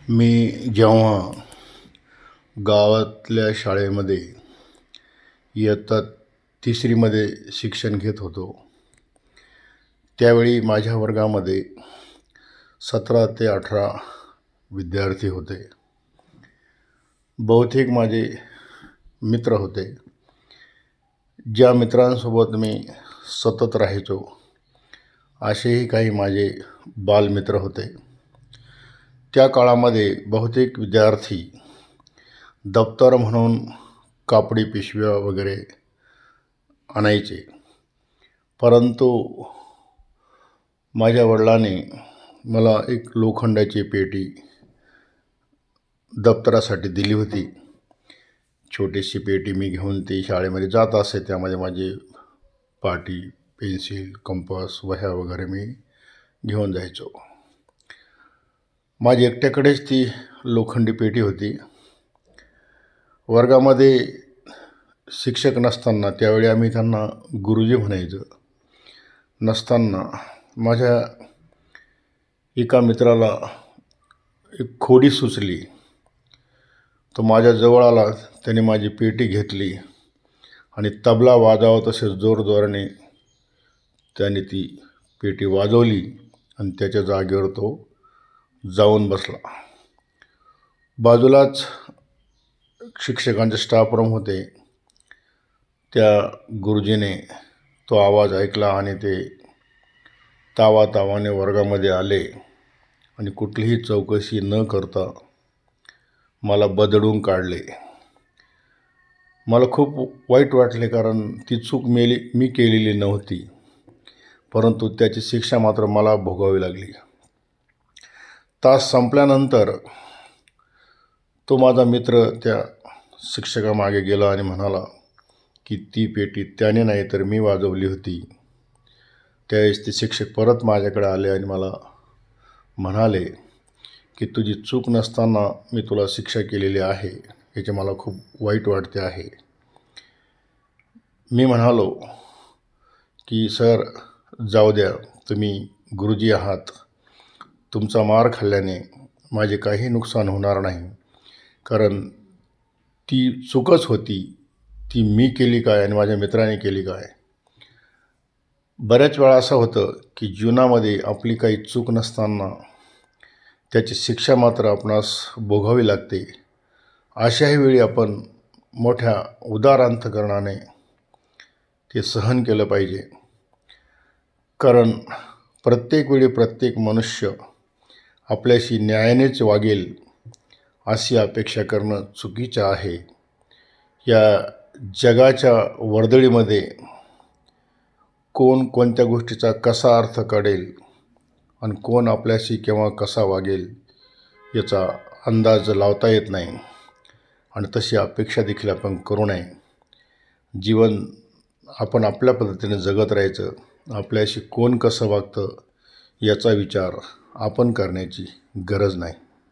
मी जेव्हा गावातल्या शाळेमध्ये इयत्ता तिसरीमध्ये शिक्षण घेत होतो, त्यावेळी माझ्या वर्गामध्ये 17 ते 18 विद्यार्थी होते. बहुतेक माझे मित्र होते. ज्या मित्रांसोबत मी सतत राहायचो, असेही काही माझे बालमित्र होते. त्या काळामध्ये बहुतेक विद्यार्थी दप्तर म्हणून कापडी पिशव्या वगैरे आणायचे, परंतु माझ्या वडिलांनी मला एक लोखंडाची पेटी दप्तरासाठी दिली होती. छोटीशी पेटी मी घेऊन ती शाळेमध्ये जात असे. त्यामध्ये माझे पाटी, पेन्सिल, कंपास, वह्या वगैरे मी घेऊन जायचो. माझी एकट्याकडेच ती लोखंडी पेटी होती. वर्गामध्ये शिक्षक नसताना, त्यावेळी आम्ही त्यांना गुरुजी म्हणायचो, नसताना माझ्या एका मित्राला एक खोडी सुचली. तो माझ्या जवळ आला. त्याने माझी पेटी घेतली आणि तबला वाजावा तसेच जोरजोराने त्याने ती पेटी वाजवली आणि त्याच्या जागेवर तो जाऊन बसला. बाजूलाच शिक्षकांचे स्टाफ रूम होते. त्या गुरुजीने तो आवाज ऐकला आणि ते तावातावाने वर्गामध्ये आले आणि कुठलीही चौकशी न करता मला बदडून काढले. मला खूप वाईट वाटले, कारण ती चूक मी केलेली नव्हती, परंतु त्याची शिक्षा मात्र मला भोगावी लागली. तास संपल्यानंतर तो माझा मित्र त्या शिक्षकामागे गेला आणि म्हणाला की ती पेटी त्याने नाही तर मी वाजवली होती. त्यावेळेस ते शिक्षक परत माझ्याकडे आले आणि मला म्हणाले की तुझी चूक नसताना मी तुला शिक्षा केलेली आहे, याचे मला खूप वाईट वाटते आहे. मी म्हणालो की सर, जाऊ द्या, तुम्ही गुरुजी आहात. तुमचा मार खाल्ल्याने माझे काही नुकसान होणार नाही, कारण ती चूकच होती. ती मी केली काय आणि माझ्या मित्राने केली काय? बऱ्याच वेळा असं होतं की जीवनामध्ये आपली काही चूक नसताना त्याची शिक्षा मात्र आपणास भोगावी लागते. अशाही वेळी आपण मोठ्या उदार अंतःकरणाने ते सहन केलं पाहिजे, कारण प्रत्येक वेळी प्रत्येक मनुष्य आपल्याशी न्यायानेच वागेल अशी अपेक्षा करणं चुकीचं आहे. या जगाच्या वर्दळीमध्ये कोण कोणत्या गोष्टीचा कसा अर्थ काढेल आणि कोण आपल्याशी केव्हा कसा वागेल याचा अंदाज लावता येत नाही, आणि तशी अपेक्षा देखील आपण करू नये. जीवन आपण आपल्या पद्धतीने जगत राहायचं. आपल्याशी कोण कसं वागतं याचा विचार आपण करण्याची गरज नाही.